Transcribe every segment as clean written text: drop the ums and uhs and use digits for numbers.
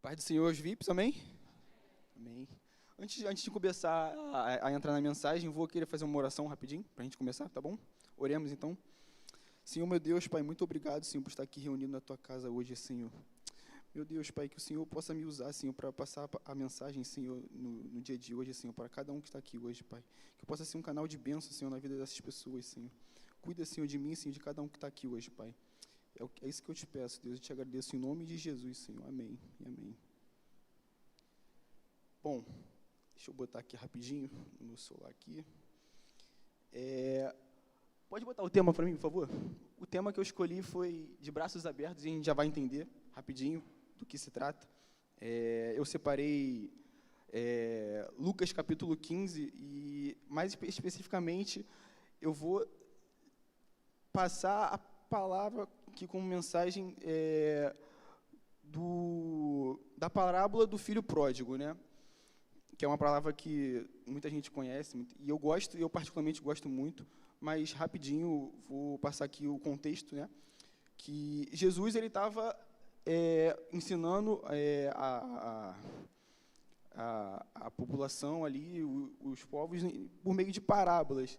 Paz do Senhor, os VIPs, amém? Amém. Antes de começar a entrar na mensagem, vou querer fazer uma oração rapidinho, para a gente começar, tá bom? Oremos, então. Senhor, meu Deus, Pai, muito obrigado, Senhor, por estar aqui reunido na Tua casa hoje, Senhor. Meu Deus, Pai, que o Senhor possa me usar, Senhor, para passar a mensagem, Senhor, no dia de hoje, Senhor, para cada um que está aqui hoje, Pai. Que eu possa ser um canal de bênção, Senhor, na vida dessas pessoas, Senhor. Cuida, Senhor, de mim, Senhor, de cada um que está aqui hoje, Pai. É isso que eu te peço, Deus, eu te agradeço em nome de Jesus, Senhor. Amém e amém. Bom, deixa eu botar aqui rapidinho no meu celular aqui. Pode botar o tema para mim, por favor? O tema que eu escolhi foi de braços abertos, e a gente já vai entender rapidinho do que se trata. Eu separei Lucas capítulo 15, e mais especificamente eu vou passar a palavra aqui como mensagem da parábola do filho pródigo, né? Que é uma palavra que muita gente conhece, e eu particularmente gosto muito, mas rapidinho vou passar aqui o contexto, né? Que Jesus ele estava ensinando a população ali, os povos, por meio de parábolas.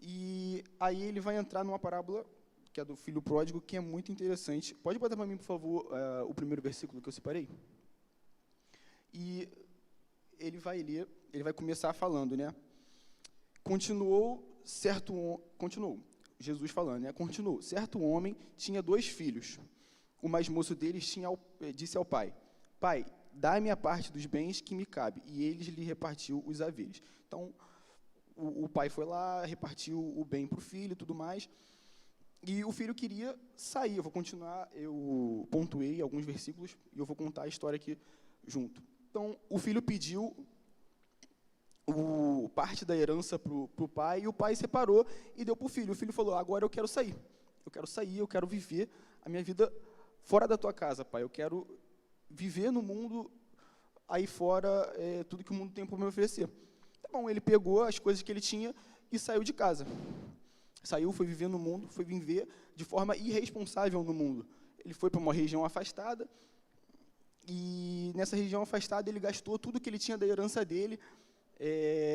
E aí ele vai entrar numa parábola que é do filho pródigo, que é muito interessante. Pode botar para mim, por favor, o primeiro versículo que eu separei? E ele vai ler, ele vai começar falando, né? Continuou, Jesus falando, né? Continuou, certo homem tinha 2 filhos. O mais moço deles disse ao pai, pai, dá-me a parte dos bens que me cabe. E eles lhe repartiu os haveres. Então, o pai foi lá, repartiu o bem para o filho e tudo mais. E o filho queria sair. Eu vou continuar, eu pontuei alguns versículos e eu vou contar a história aqui junto. Então, o filho pediu parte da herança para o pai, e o pai separou e deu para o filho. O filho falou, agora eu quero sair, eu quero viver a minha vida fora da tua casa, pai. Eu quero viver no mundo aí fora, tudo que o mundo tem para me oferecer. Tá bom, ele pegou as coisas que ele tinha e saiu de casa. Saiu, foi viver no mundo, foi viver de forma irresponsável no mundo. Ele foi para uma região afastada, e nessa região afastada ele gastou tudo que ele tinha da herança dele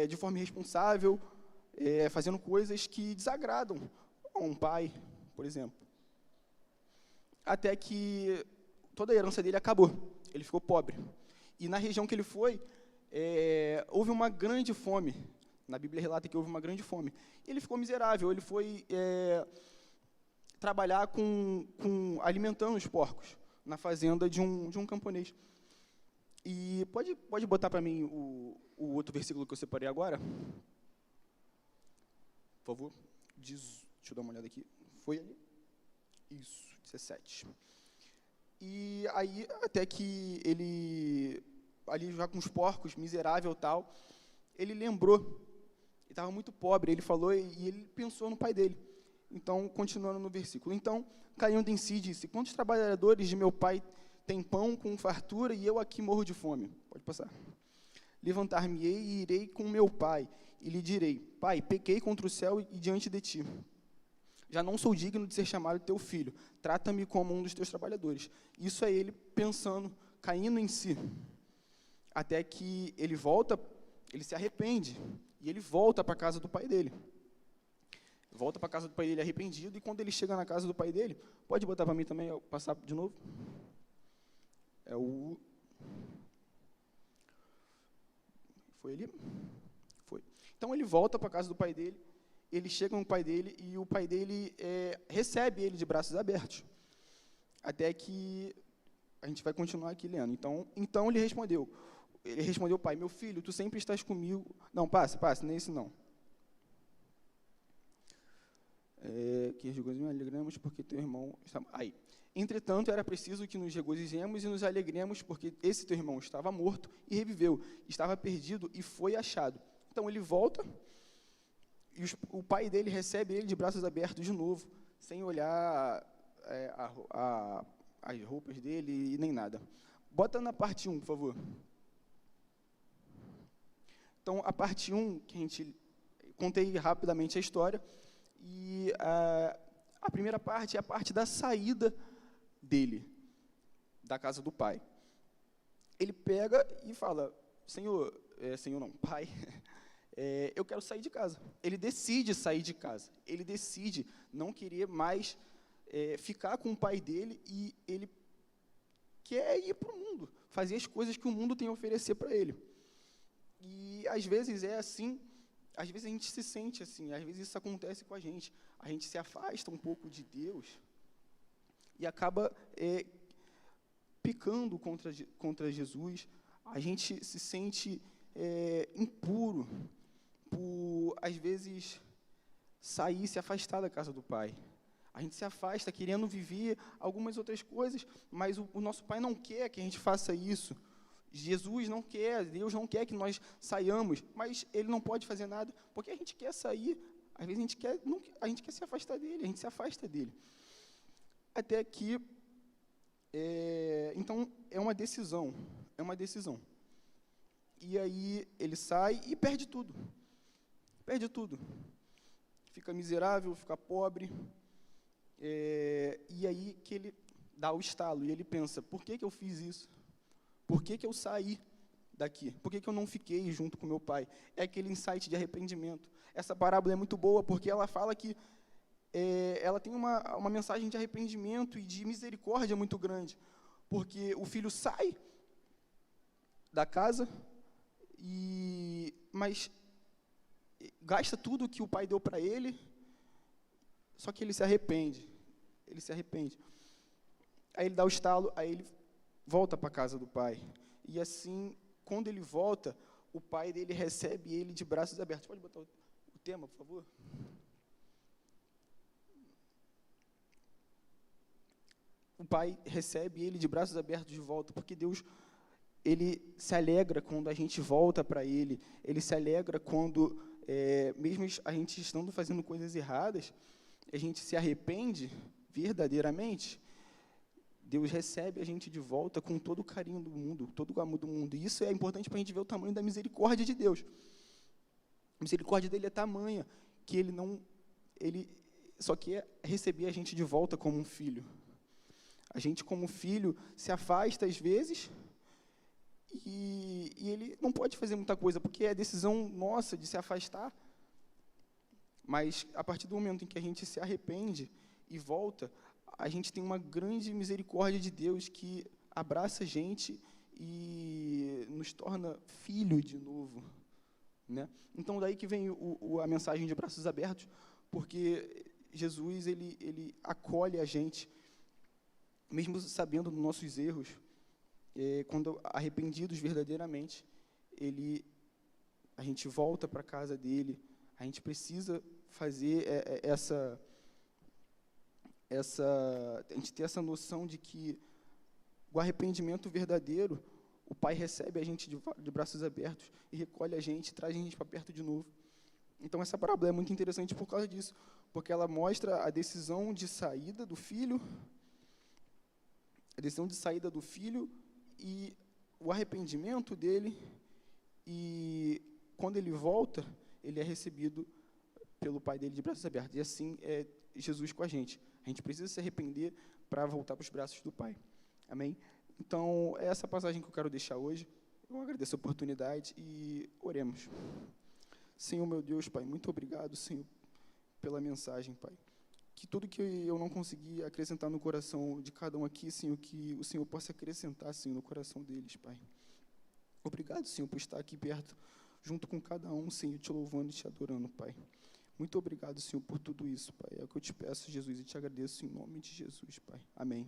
de forma irresponsável, fazendo coisas que desagradam a um pai, por exemplo. Até que toda a herança dele acabou, ele ficou pobre. E na região que ele foi, houve uma grande fome. Na Bíblia relata que houve uma grande fome. Ele ficou miserável, ele foi trabalhar alimentando os porcos na fazenda de um camponês. E pode botar para mim o outro versículo que eu separei agora? Por favor. Deixa eu dar uma olhada aqui. Foi ali? Isso, 17. E aí, até que ele, ali já com os porcos, miserável e tal, ele lembrou, ele estava muito pobre, ele falou e ele pensou no pai dele. Então, continuando no versículo. Então, caindo em si, disse, quantos trabalhadores de meu pai têm pão com fartura e eu aqui morro de fome? Pode passar. Levantar-me-ei e irei com meu pai, e lhe direi, pai, pequei contra o céu e diante de ti. Já não sou digno de ser chamado teu filho, trata-me como um dos teus trabalhadores. Isso é ele pensando, caindo em si. Até que ele se arrepende, e ele volta para a casa do pai dele. Volta para a casa do pai dele arrependido, e quando ele chega na casa do pai dele, pode botar para mim também, passar de novo? Foi ele? Foi. Então ele volta para a casa do pai dele, ele chega no pai dele, e o pai dele recebe ele de braços abertos. Até que a gente vai continuar aqui lendo. Então ele respondeu, pai, meu filho, tu sempre estás comigo. Não, passe, não é isso não. Que nos alegremos porque teu irmão está... Aí. Entretanto, era preciso que nos regozijemos e nos alegremos, porque esse teu irmão estava morto e reviveu, estava perdido e foi achado. Então, ele volta, e o pai dele recebe ele de braços abertos de novo, sem olhar as roupas dele e nem nada. Bota na parte 1, por favor. Então, a parte 1, que a gente... Contei rapidamente a história, e a primeira parte é a parte da saída dele, da casa do pai. ele pega e fala, Senhor não, Pai, eu quero sair de casa. Ele decide sair de casa, ele decide não querer mais ficar com o pai dele, e ele quer ir para o mundo, fazer as coisas que o mundo tem a oferecer para ele. E às vezes é assim, às vezes a gente se sente assim, às vezes isso acontece com a gente se afasta um pouco de Deus e acaba pecando contra Jesus. A gente se sente impuro por, às vezes, sair, se afastar da casa do Pai. A gente se afasta querendo viver algumas outras coisas, mas o nosso Pai não quer que a gente faça isso. Jesus não quer, Deus não quer que nós saiamos, mas Ele não pode fazer nada, porque a gente quer sair, às vezes a gente quer se afastar dEle, a gente se afasta dEle. Até que, então, é uma decisão. E aí ele sai e perde tudo. Fica miserável, fica pobre. E aí que ele dá o estalo, e ele pensa, por que eu fiz isso? Por que eu saí daqui? Por que eu não fiquei junto com meu pai? É aquele insight de arrependimento. Essa parábola é muito boa, porque ela fala que ela tem uma mensagem de arrependimento e de misericórdia muito grande, porque o filho sai da casa, mas gasta tudo que o pai deu para ele, só que ele se arrepende. Aí ele dá o estalo, aí ele volta para a casa do pai. E assim, quando ele volta, o pai dele recebe ele de braços abertos. Pode botar o tema, por favor? O pai recebe ele de braços abertos de volta, porque Deus, Ele se alegra quando a gente volta para Ele. Ele se alegra quando, mesmo a gente estando fazendo coisas erradas, a gente se arrepende verdadeiramente, Deus recebe a gente de volta com todo o carinho do mundo, todo o amor do mundo. E isso é importante para a gente ver o tamanho da misericórdia de Deus. A misericórdia dele é tamanha que ele só quer receber a gente de volta como um filho. A gente, como filho, se afasta às vezes e ele não pode fazer muita coisa, porque é decisão nossa de se afastar. Mas, a partir do momento em que a gente se arrepende e volta, a gente tem uma grande misericórdia de Deus que abraça a gente e nos torna filho de novo, né? Então, daí que vem a mensagem de braços abertos, porque Jesus, ele acolhe a gente, mesmo sabendo dos nossos erros, quando arrependidos verdadeiramente, a gente volta para a casa dele. A gente precisa fazer a gente ter essa noção de que o arrependimento verdadeiro, o Pai recebe a gente de braços abertos e recolhe a gente, traz a gente para perto de novo. Então, essa parábola é muito interessante por causa disso, porque ela mostra a decisão de saída do filho, e o arrependimento dele, e quando ele volta, ele é recebido pelo pai dele de braços abertos. E assim é Jesus com a gente. A gente precisa se arrepender para voltar para os braços do Pai. Amém? Então, é essa passagem que eu quero deixar hoje. Eu agradeço a oportunidade e oremos. Senhor, meu Deus, Pai, muito obrigado, Senhor, pela mensagem, Pai. Que tudo que eu não consegui acrescentar no coração de cada um aqui, Senhor, que o Senhor possa acrescentar, Senhor, no coração deles, Pai. Obrigado, Senhor, por estar aqui perto, junto com cada um, Senhor, te louvando e te adorando, Pai. Muito obrigado, Senhor, por tudo isso, Pai. É o que eu te peço, Jesus, e te agradeço em nome de Jesus, Pai. Amém.